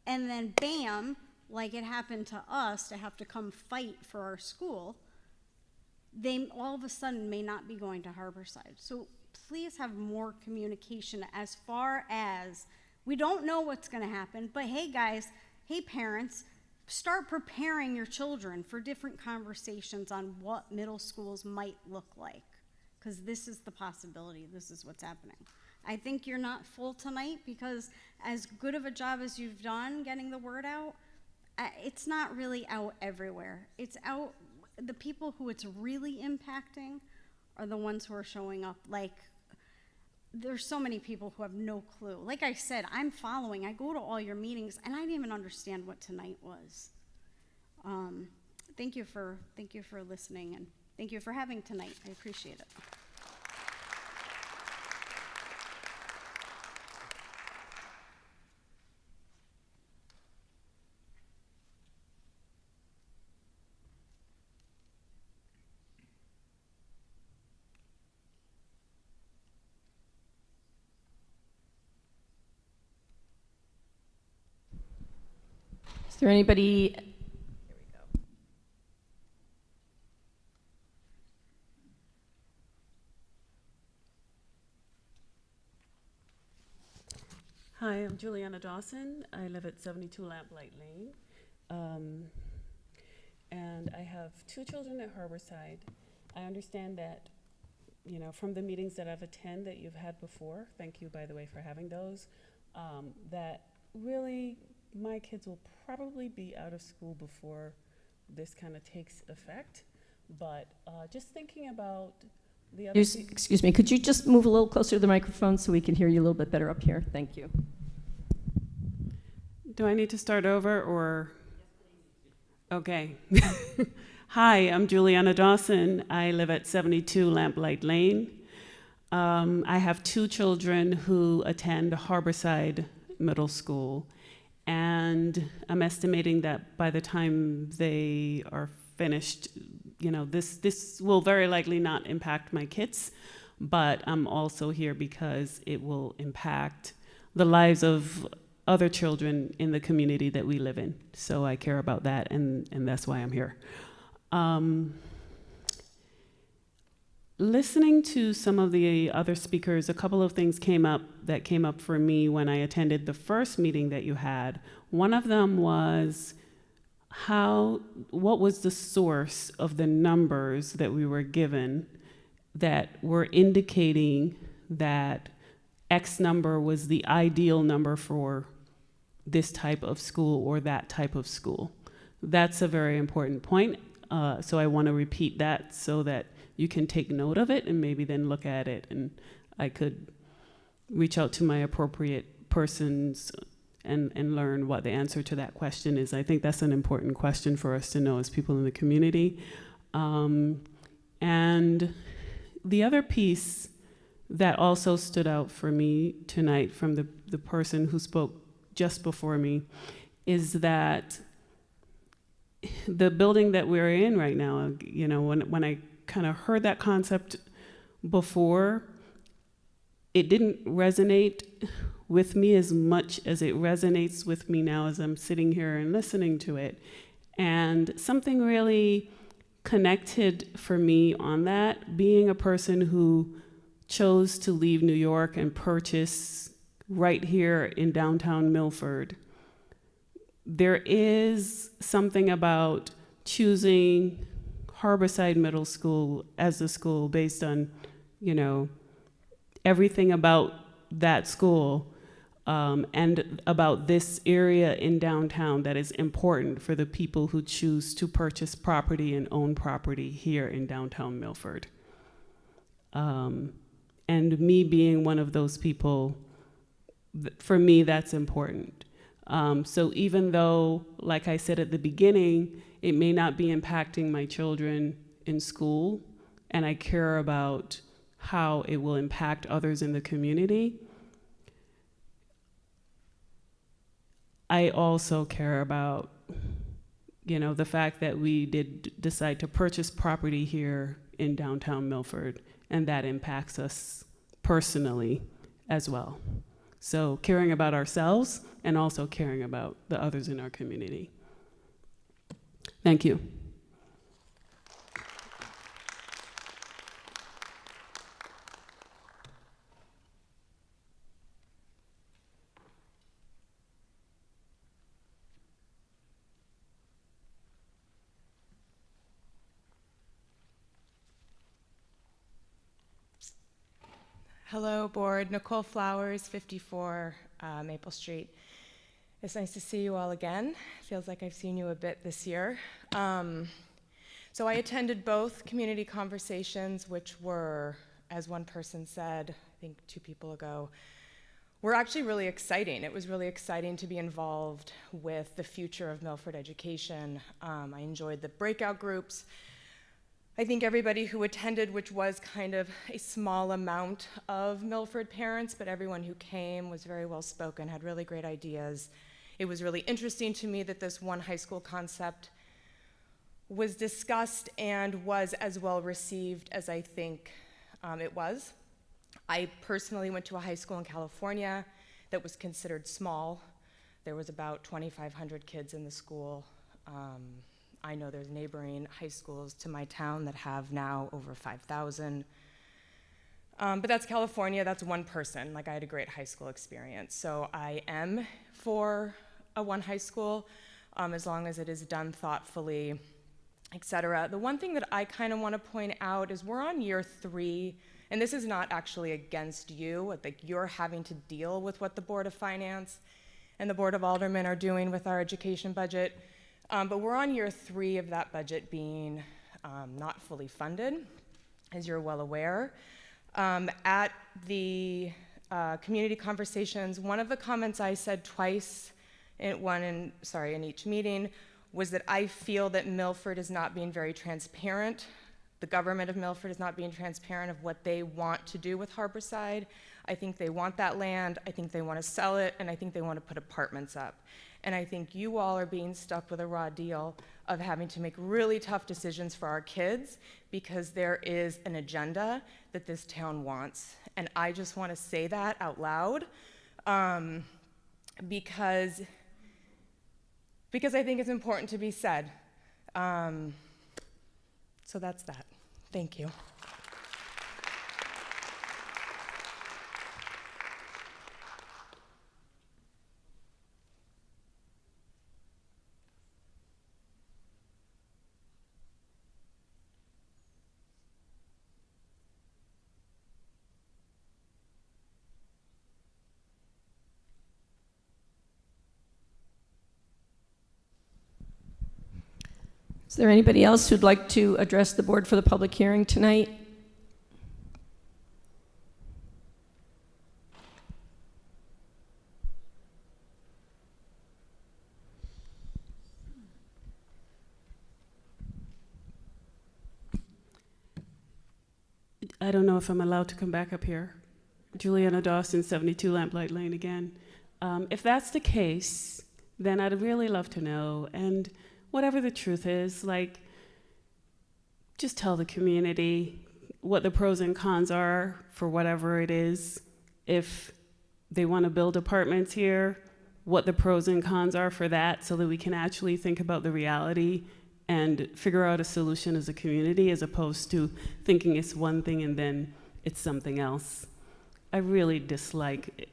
And then bam, like it happened to us to have to come fight for our school, they all of a sudden may not be going to Harborside. So please have more communication as far as, we don't know what's gonna happen, but hey guys, hey parents, start preparing your children for different conversations on what middle schools might look like, because this is the possibility, this is what's happening. I think you're not full tonight because as good of a job as you've done getting the word out, it's not really out everywhere. It's out, the people who it's really impacting are the ones who are showing up. Like, there's so many people who have no clue. Like I said, I'm following, I go to all your meetings, and I didn't even understand what tonight was. Thank you for listening, and thank you for having tonight. I appreciate it. Is there anybody? Here we go. Hi, I'm Juliana Dawson. I live at 72 Lamplight Lane. And I have 2 children at Harborside. I understand that, you know, from the meetings that I've attended that you've had before, thank you, by the way, for having those, that really my kids will probably be out of school before this kind of takes effect. But just thinking about the other... Excuse me, could you just move a little closer to the microphone so we can hear you a little bit better up here? Thank you. Do I need to start over or? Okay. Hi, I'm Juliana Dawson. I live at 72 Lamplight Lane. I have 2 children who attend Harborside Middle School. And I'm estimating that by the time they are finished, you know, this will very likely not impact my kids, but I'm also here because it will impact the lives of other children in the community that we live in. So I care about that, and that's why I'm here. Listening to some of the other speakers, a couple of things came up for me when I attended the first meeting that you had. One of them was what was the source of the numbers that we were given that were indicating that X number was the ideal number for this type of school or that type of school. That's a very important point. So I want to repeat that so that you can take note of it and maybe then look at it, and I could reach out to my appropriate persons and learn what the answer to that question is. I think that's an important question for us to know as people in the community. And the other piece that also stood out for me tonight from the person who spoke just before me is that the building that we're in right now, you know, when I kind of heard that concept before, it didn't resonate with me as much as it resonates with me now as I'm sitting here and listening to it. And something really connected for me on that, being a person who chose to leave New York and purchase right here in downtown Milford. There is something about choosing Harborside Middle School as a school based on, you know, everything about that school and about this area in downtown that is important for the people who choose to purchase property and own property here in downtown Milford. And me being one of those people, for me, that's important. So even though, like I said at the beginning, it may not be impacting my children in school, and I care about how it will impact others in the community, I also care about, you know, the fact that we did decide to purchase property here in downtown Milford, and that impacts us personally as well. So caring about ourselves and also caring about the others in our community. Thank you. Hello, board. Nicole Flowers, 54 Maple Street. It's nice to see you all again. Feels like I've seen you a bit this year. So I attended both community conversations, which were, as one person said, I think 2 people ago, were actually really exciting. It was really exciting to be involved with the future of Milford education. I enjoyed the breakout groups. I think everybody who attended, which was kind of a small amount of Milford parents, but everyone who came was very well spoken, had really great ideas. It was really interesting to me that this one high school concept was discussed and was as well received as I think it was. I personally went to a high school in California that was considered small. There was about 2,500 kids in the school. I know there's neighboring high schools to my town that have now over 5,000. But that's California, that's one person. Like, I had a great high school experience. So I am for a one high school, as long as it is done thoughtfully, et cetera. The one thing that I kind of want to point out is we're on year 3, and this is not actually against you. Like, you're having to deal with what the Board of Finance and the Board of Aldermen are doing with our education budget. But we're on year 3 of that budget being not fully funded, as you're well aware. At the community conversations, one of the comments I said twice in each meeting was that I feel that Milford is not being very transparent. The government of Milford is not being transparent of what they want to do with Harborside. I think they want that land, I think they want to sell it, and I think they want to put apartments up. And I think you all are being stuck with a raw deal of having to make really tough decisions for our kids because there is an agenda that this town wants. And I just want to say that out loud because I think it's important to be said. So that's that. Thank you. Is there anybody else who'd like to address the board for the public hearing tonight? I don't know if I'm allowed to come back up here. Juliana Dawson, 72 Lamplight Lane again. If that's the case, then I'd really love to know. And whatever the truth is, like, just tell the community what the pros and cons are for whatever it is. If they want to build apartments here, what the pros and cons are for that, so that we can actually think about the reality and figure out a solution as a community, as opposed to thinking it's one thing and then it's something else. I really dislike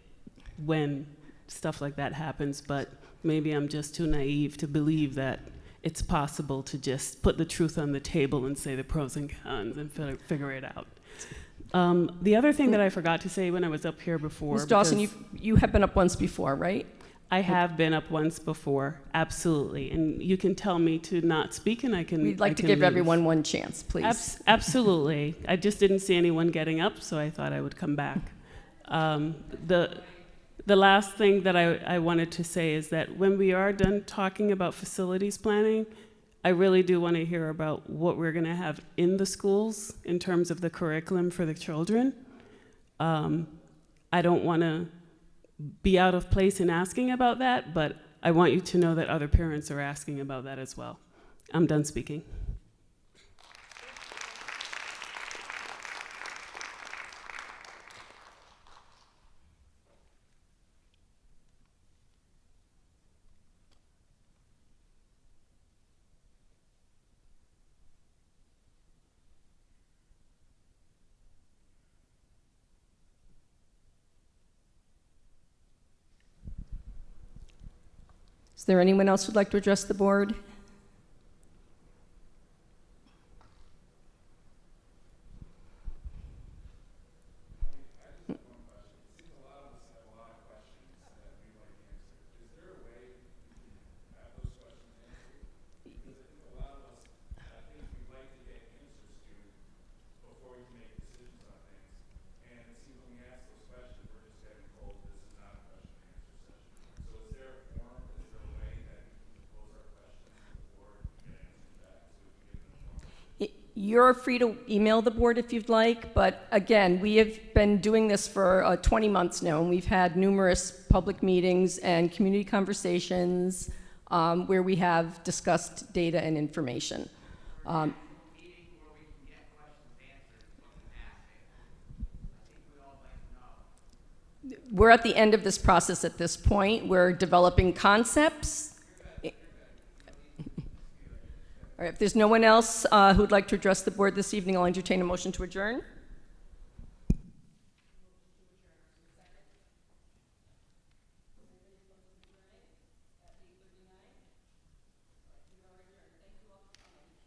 when stuff like that happens, but maybe I'm just too naive to believe that it's possible to just put the truth on the table and say the pros and cons and figure it out. The other thing that I forgot to say when I was up here before— Ms. Dawson, you have been up once before, right? I have been up once before, absolutely. And you can tell me to not speak and I can— We'd like to give everyone one chance, please. Absolutely. I just didn't see anyone getting up, so I thought I would come back. The last thing that I wanted to say is that when we are done talking about facilities planning, I really do want to hear about what we're going to have in the schools in terms of the curriculum for the children. I don't want to be out of place in asking about that, but I want you to know that other parents are asking about that as well. I'm done speaking. Is there anyone else who'd like to address the board? You're free to email the board if you'd like, but again, we have been doing this for 20 months now, and we've had numerous public meetings and community conversations where we have discussed data and information. We're at the end of this process at this point. We're developing concepts. All right, if there's no one else who'd like to address the board this evening, I'll entertain a motion to adjourn.